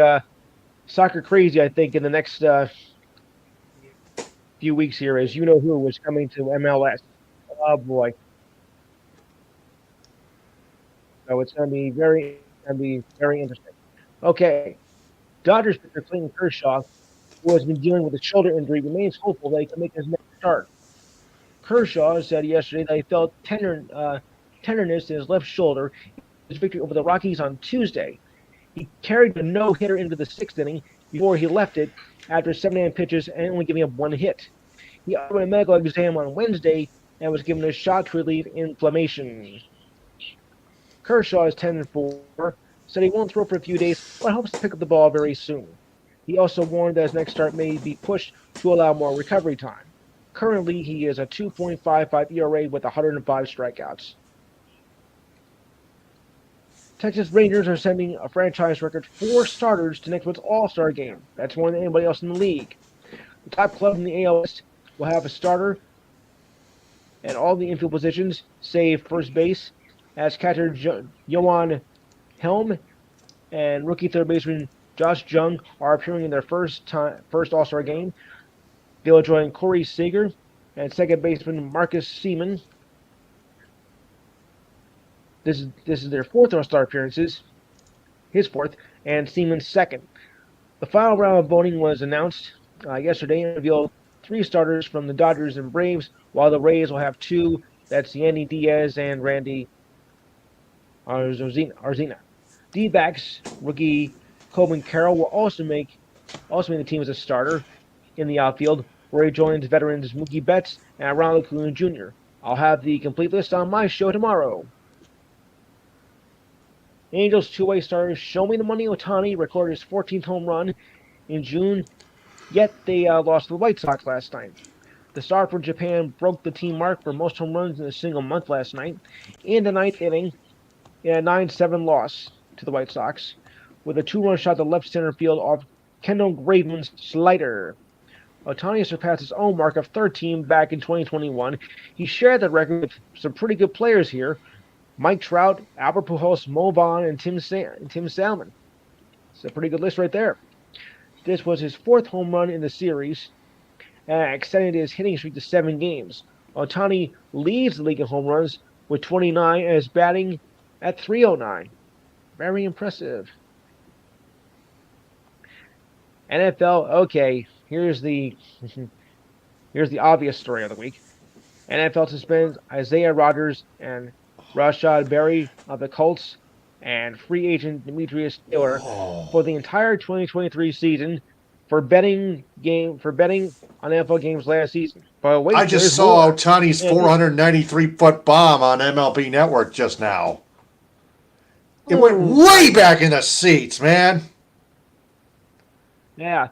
soccer crazy. I think in the next few weeks here, as you know who is coming to MLS. Oh boy. So it's going to be very interesting. Okay, Dodgers pitcher Clayton Kershaw, who has been dealing with a shoulder injury, remains hopeful that he can make his next start. Kershaw said yesterday that he felt tenderness in his left shoulder in his victory over the Rockies on Tuesday. He carried a no-hitter into the sixth inning before he left it after 79 pitches and only giving up one hit. He underwent a medical exam on Wednesday and was given a shot to relieve inflammation. Kershaw is 10-4, said he won't throw for a few days, but hopes to pick up the ball very soon. He also warned that his next start may be pushed to allow more recovery time. Currently, he is a 2.55 ERA with 105 strikeouts. Texas Rangers are sending a franchise record 4 starters to next month's All-Star game. That's more than anybody else in the league. The top club in the AL West will have a starter at all the infield positions, save first base, as catcher Johan Helm and rookie third baseman Josh Jung are appearing in their first All-Star game. They'll join Corey Seager and second baseman Marcus Seaman. This is their fourth All-Star appearances, his fourth, and Seaman's second. The final round of voting was announced yesterday and revealed 3 starters from the Dodgers and Braves, while the Rays will have 2. That's Yandy Diaz and Randy Arzina. D-backs rookie Coben Carroll will also make the team as a starter in the outfield, where he joins veterans Mookie Betts and Ronald Acuna Jr. I'll have the complete list on my show tomorrow. Angels two-way starter Show Me the Money Ohtani recorded his 14th home run in June, yet they lost to the White Sox last night. The star from Japan broke the team mark for most home runs in a single month last night in the ninth inning in a 9-7 loss to the White Sox, with a 2-run shot to left center field off Kendall Graveman's slider. Ohtani surpassed his own mark of 13 back in 2021. He shared the record with some pretty good players here: Mike Trout, Albert Pujols, Mo Vaughn, and Tim Salmon. It's a pretty good list right there. This was his 4th home run in the series, extended his hitting streak to 7 games. Ohtani leads the league in home runs with 29 and is batting at 309. Very impressive. NFL, okay, here's the obvious story of the week. NFL suspends Isaiah Rodgers and Rashad Berry of the Colts and free agent Demetrius Taylor for the entire 2023 season for betting on NFL games last season. But wait, I just saw Ohtani's 493-foot bomb on MLB Network just now. It went way back in the seats, man. Yeah.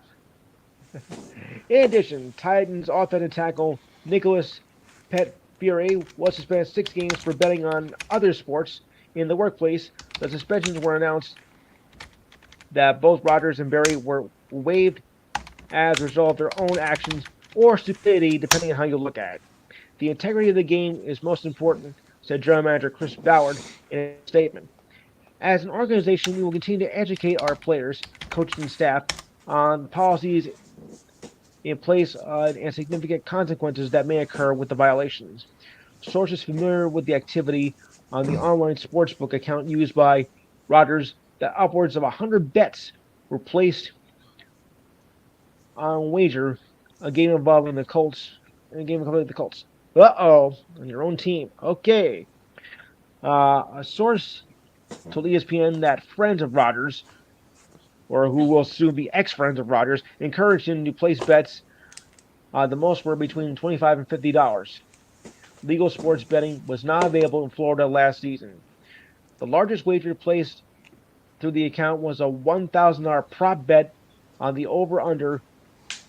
In addition, Titans offensive tackle Nicholas Petfiore was suspended 6 games for betting on other sports in the workplace. The suspensions were announced that both Rodgers and Berry were waived as a result of their own actions or stupidity, depending on how you look at it. The integrity of the game is most important, said General Manager Chris Ballard in a statement. As an organization, we will continue to educate our players, coaches, and staff on policies in place and significant consequences that may occur with the violations. Sources familiar with the activity on the online sportsbook account used by Rodgers that upwards of 100 bets were placed on wager a game involving the Colts. Uh-oh, on your own team. Okay. A source told ESPN that friends of Rodgers, or who will soon be ex-friends of Rodgers, encouraged him to place bets. The most were between $25 and $50. Legal sports betting was not available in Florida last season. The largest wager placed through the account was a $1,000 prop bet on the over/under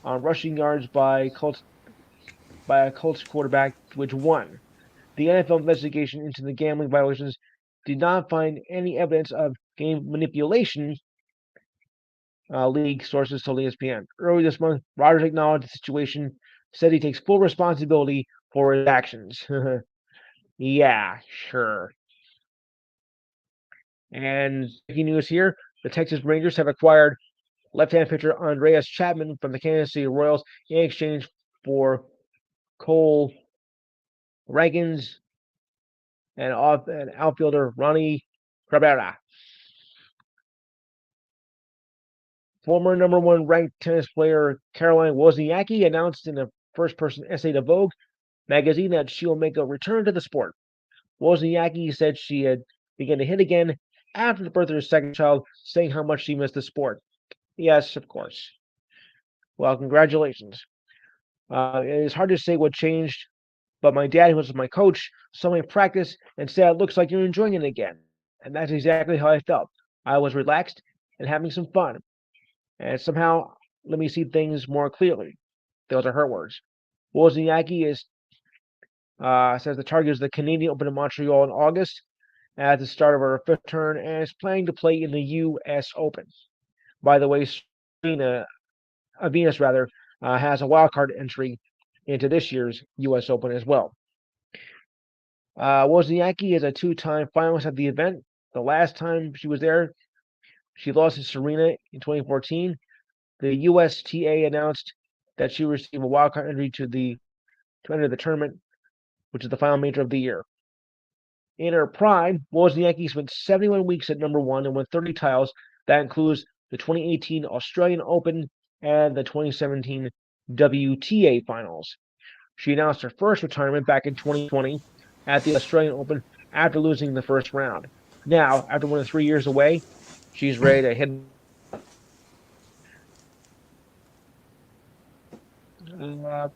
on rushing yards by a Colts quarterback, which won. The NFL investigation into the gambling violations did not find any evidence of game manipulation, league sources told ESPN. Early this month, Rodgers acknowledged the situation, said he takes full responsibility for his actions. Yeah, sure. And breaking news here, the Texas Rangers have acquired left-hand pitcher Andreas Chapman from the Kansas City Royals in exchange for Cole Reagans and outfielder Ronnie Cabrera. Former number one ranked tennis player Caroline Wozniacki announced in a first person essay to Vogue magazine that she will make a return to the sport. Wozniacki said she had begun to hit again after the birth of her second child, saying how much she missed the sport. Yes, of course. Well, congratulations. It is hard to say what changed, but my dad, who was my coach, saw me practice and said, "It looks like you're enjoying it again." And that's exactly how I felt. I was relaxed and having some fun, and somehow let me see things more clearly. Those are her words. Wozniacki says the target is the Canadian Open in Montreal in August at the start of her fifth turn and is planning to play in the U.S. Open. By the way, Venus has a wildcard entry into this year's U.S. Open as well. Wozniacki is a two-time finalist at the event. The last time she was there, she lost to Serena in 2014. The USTA announced that she received a wildcard entry to enter the tournament, which is the final major of the year. In her prime, Wozniacki spent 71 weeks at number one and won 30 titles. That includes the 2018 Australian Open and the 2017 WTA Finals. She announced her first retirement back in 2020 at the Australian Open after losing the first round. Now, after more than 3 years away, she's ready to hit. Uh,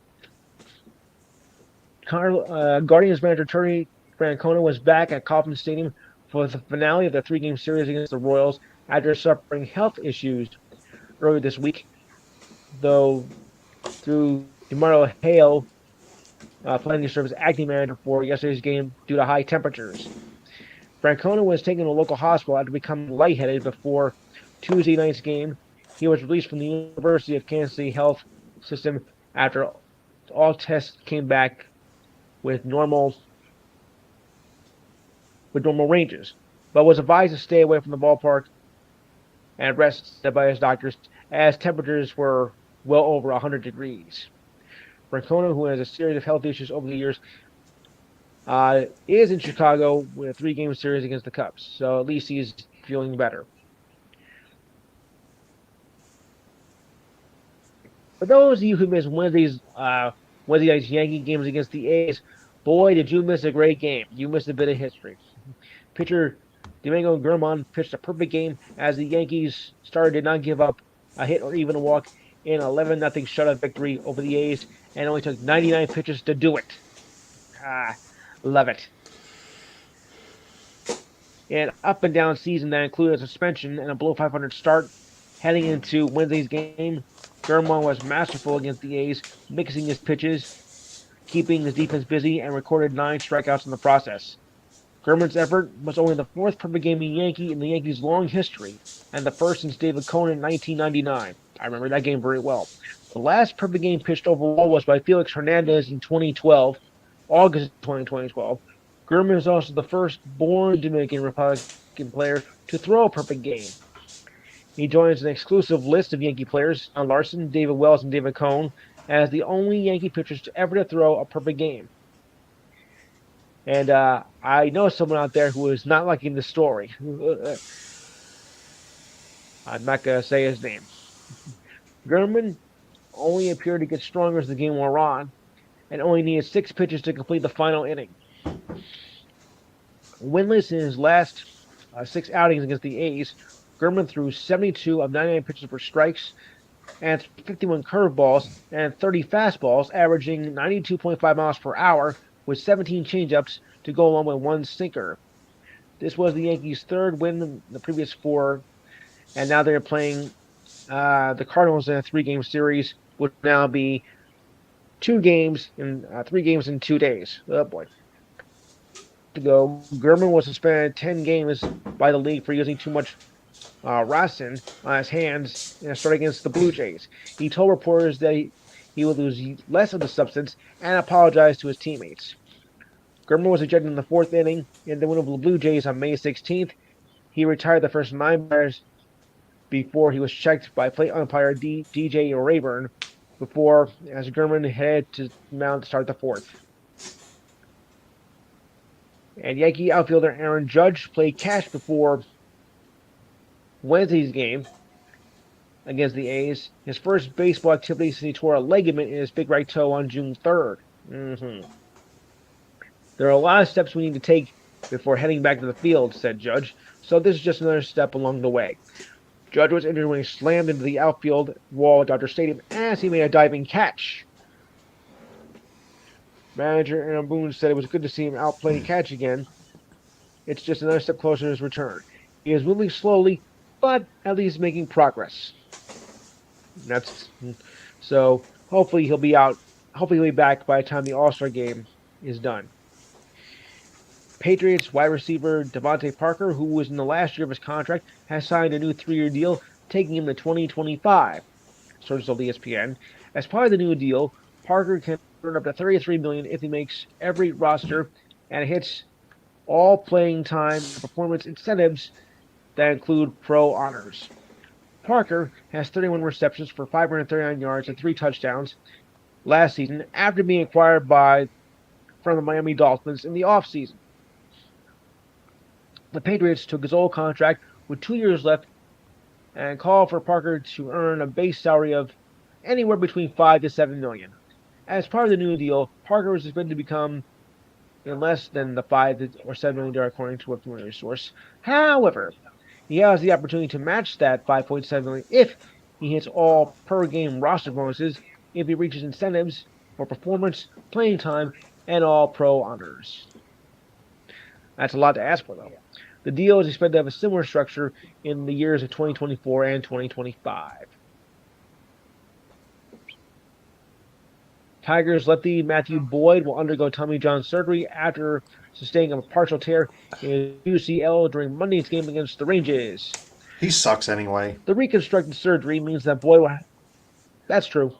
Guardians manager Terry Francona was back at Kauffman Stadium for the finale of the three-game series against the Royals after suffering health issues earlier this week, though through DeMario Hale planning to serve as acting manager for yesterday's game due to high temperatures. Francona was taken to a local hospital after becoming lightheaded before Tuesday night's game. He was released from the University of Kansas City Health System after all tests came back with normal ranges, but was advised to stay away from the ballpark and rest by his doctors as temperatures were well over 100 degrees. Francona, who has a series of health issues over the years, is in Chicago with a three-game series against the Cubs, so at least he's feeling better. For those of you who missed Wednesday night's Yankee games against the A's, boy, did you miss a great game. You missed a bit of history. Pitcher Domingo Germán pitched a perfect game as the Yankees starter did not give up a hit or even a walk in an 11-0 shutout victory over the A's and only took 99 pitches to do it. Love it. An up and down season that included a suspension and a below 500 start heading into Wednesday's game. Germán was masterful against the A's, mixing his pitches, keeping his defense busy, and recorded 9 strikeouts in the process. Germán's effort was only the fourth perfect game Yankee in the Yankees' long history, and the first since David Cohn in 1999. I remember that game very well. The last perfect game pitched overall was by Felix Hernandez in 2012, August 2012. Germán is also the first born Dominican Republican player to throw a perfect game. He joins an exclusive list of Yankee players, Don Larson, David Wells, and David Cohn, as the only Yankee pitchers to ever throw a perfect game. And I know someone out there who is not liking the story. I'm not going to say his name. Germán only appeared to get stronger as the game wore on, and only needed 6 pitches to complete the final inning. Winless in his last 6 outings against the A's, Germán threw 72 of 99 pitches for strikes and 51 curveballs and 30 fastballs, averaging 92.5 miles per hour with 17 changeups to go along with 1 sinker. This was the Yankees' third win in the previous 4, and now they're playing the Cardinals in a 3-game series, which will now be 3 games in 2 days. Oh boy. To go, Germán was suspended 10 games by the league for using too much ricin on his hands in a start against the Blue Jays. He told reporters that he would lose less of the substance and apologized to his teammates. Germán was ejected in the 4th inning in the win over the Blue Jays on May 16th. He retired the first 9 batters before he was checked by plate umpire DJ Rayburn before as Germán headed to mound to start the 4th. And Yankee outfielder Aaron Judge played catch before Wednesday's game against the A's. His first baseball activity since he tore a ligament in his big right toe on June 3rd. There are a lot of steps we need to take before heading back to the field, said Judge, so this is just another step along the way. Judge was injured when he slammed into the outfield wall at Dodger Stadium as he made a diving catch. Manager Aaron Boone said it was good to see him out playing catch again. It's just another step closer to his return. He is moving slowly, but at least making progress. That's so hopefully he'll be out. Hopefully he'll be back by the time the All-Star game is done. Patriots wide receiver Devontae Parker, who was in the last year of his contract, has signed a new 3-year deal, taking him to 2025. Sources told ESPN. As part of the new deal, Parker can earn up to $33 million if he makes every roster and hits all playing time and performance incentives that include pro honors. Parker has 31 receptions for 539 yards and 3 touchdowns last season after being acquired from the Miami Dolphins in the offseason. The Patriots took his old contract with 2 years left and called for Parker to earn a base salary of anywhere between $5 to $7 million. As part of the new deal, Parker was expected to become in less than the $5 or $7 million, according to a familiar source. However, he has the opportunity to match that $5.7 million if he hits all per game roster bonuses, if he reaches incentives for performance, playing time, and all pro honors. That's a lot to ask for, though. The deal is expected to have a similar structure in the years of 2024 and 2025. Tigers lefty Matthew Boyd will undergo Tommy John surgery after sustaining a partial tear in UCL during Monday's game against the Rangers. He sucks anyway. The reconstructed surgery means that Boyd will. That's true.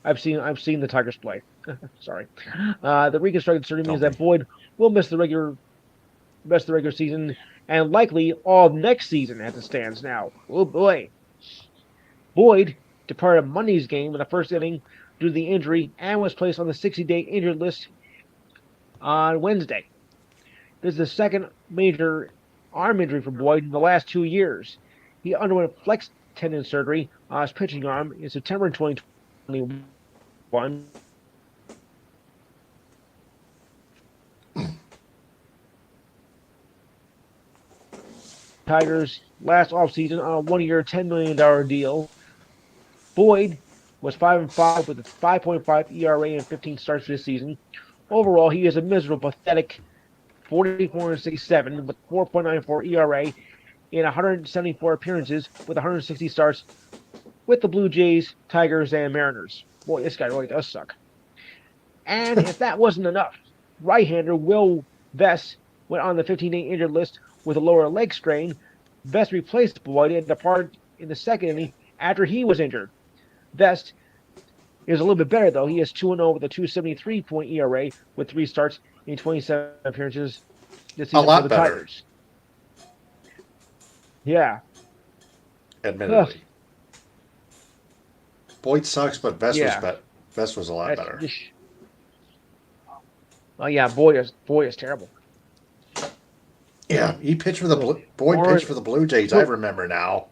I've seen the Tigers play. Sorry. The reconstructed surgery means that Boyd will miss the regular season and likely all next season as it stands now. Oh boy. Boyd departed Monday's game in the first inning due to the injury and was placed on the 60-day injured list on Wednesday. This is the second major arm injury for Boyd in the last 2 years. He underwent flex tendon surgery on his pitching arm in September 2021. Tigers last offseason on a 1-year, $10 million deal. Boyd was 5-5 with a 5.5 ERA and 15 starts this season. Overall, he is a miserable, pathetic 44-67 with 4.94 ERA in 174 appearances with 160 starts with the Blue Jays, Tigers, and Mariners. Boy, this guy really does suck. And if that wasn't enough, right-hander Will Vest went on the 15-day injured list with a lower leg strain. Vest replaced Boyd and departed in the second inning after he was injured. Vest is a little bit better, though. He is 2-0 with a 2.73 ERA with 3 starts in 27 appearances this season for the better. Tigers. Yeah. Admittedly. Boyd sucks, but Vest was a lot better. Oh yeah, Boyd is terrible. Yeah, he pitched for the Boyd pitched for the Blue Jays. I remember now.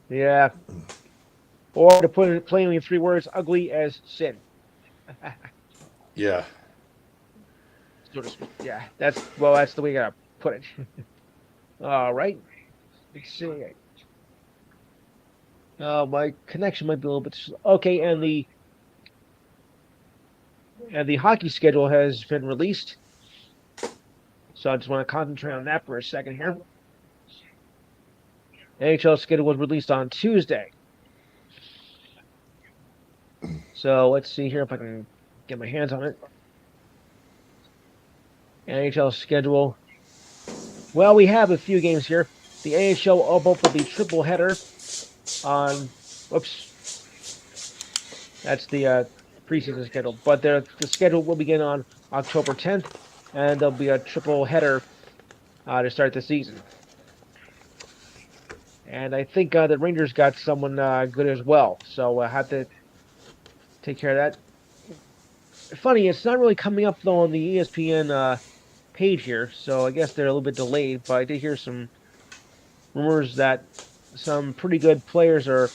Yeah. Or to put it plainly in 3 words, ugly as sin. Yeah. Yeah, that's the way you gotta put it. All right. Let's see. My connection might be a little bit okay, and the hockey schedule has been released. So I just want to concentrate on that for a second here. NHL schedule was released on Tuesday. So let's see here if I can get my hands on it. NHL schedule. Well, we have a few games here. The AHL will open up with the triple header on. Whoops. That's the preseason schedule. But the schedule will begin on October 10th, and there'll be a triple header to start the season. And I think the Rangers got someone good as well. So we'll have to take care of that. Funny, it's not really coming up, though, on the ESPN page here, so I guess they're a little bit delayed. But I did hear some rumors that some pretty good players are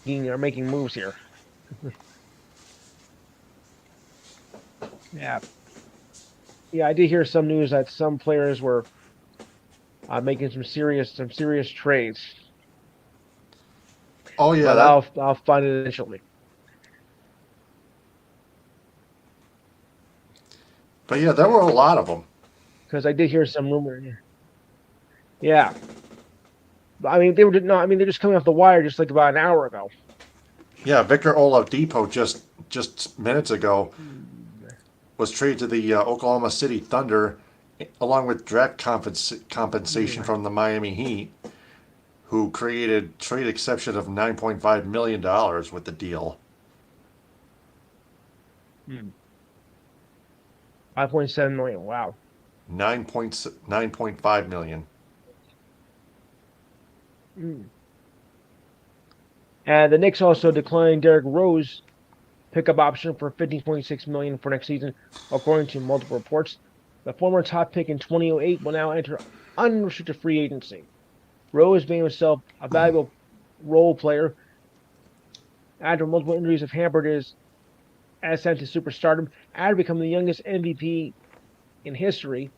making moves here. Yeah, yeah, I did hear some news that some players were making some serious trades, Oh yeah, but that. I'll find it eventually But yeah, there were a lot of them. because I did hear some rumor. Yeah, I mean they were no, I mean they're just coming off the wire just like about an hour ago. Yeah, Victor Oladipo just minutes ago Hmm. was traded to the Oklahoma City Thunder, along with draft compensation Yeah. from the Miami Heat, who created trade exception of $9.5 million with the deal. Hmm. 5.7 million. Wow. 9.5 million. Hmm. And the Knicks also declined Derrick Rose pickup option for 15.6 million for next season, according to multiple reports. The former top pick in 2008 will now enter unrestricted free agency. Rose made himself a valuable role player after multiple injuries have hampered his ascent to superstardom, after becoming the youngest MVP in history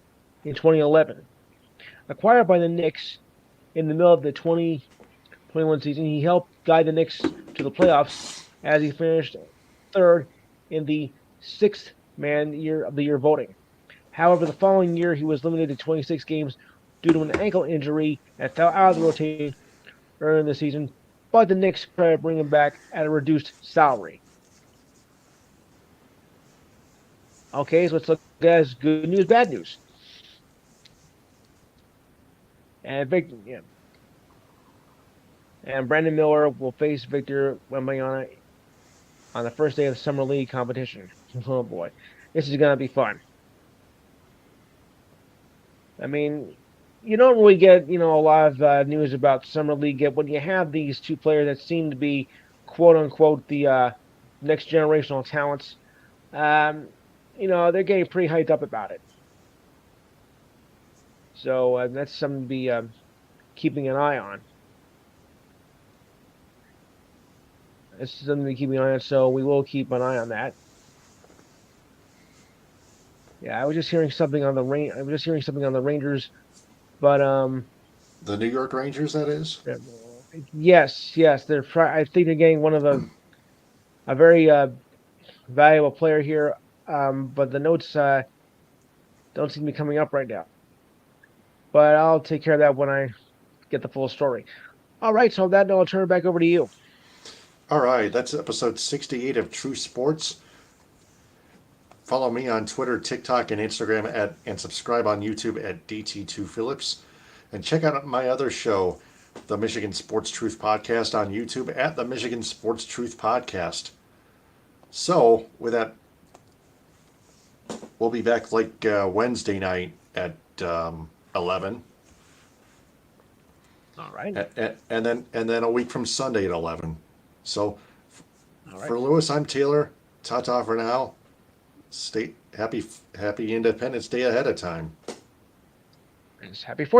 in 2011. Acquired by the Knicks in the middle of the 2021 season, he helped guide the Knicks to the playoffs as he finished third in the sixth man year of the year voting. However, the following year he was limited to 26 games due to an ankle injury and fell out of the rotation earlier in the season, but the Knicks tried to bring him back at a reduced salary. Okay, so let's look at his good news, bad news. And Victor, yeah, and Brandon Miller will face Victor Wembanyama on the first day of the summer league competition. Oh boy, this is gonna be fun. I mean, you don't really get a lot of news about summer league yet when you have these two players that seem to be quote unquote the next generational talents. Um, they're getting pretty hyped up about it. So that's something to be keeping an eye on. It's something to be keeping an eye on. So we will keep an eye on that. Yeah, I was just hearing something on the rain. I was just hearing something on the Rangers, but The New York Rangers, that is. yes, yes, I think they're getting one of a very valuable player here. But the notes don't seem to be coming up right now. But I'll take care of that when I get the full story. All right, so that I'll turn it back over to you. All right, that's episode 68 of True Sports. Follow me on Twitter, TikTok, and Instagram and subscribe on YouTube at DT2Phillips. And check out my other show, the Michigan Sports Truth Podcast, on YouTube at the Michigan Sports Truth Podcast. So, with that, we'll be back like Wednesday night at 11. All right, And then a week from Sunday at 11. So, all right. for Lewis, I'm Taylor. Ta-ta for now. Stay happy Independence Day ahead of time. Happy 4th.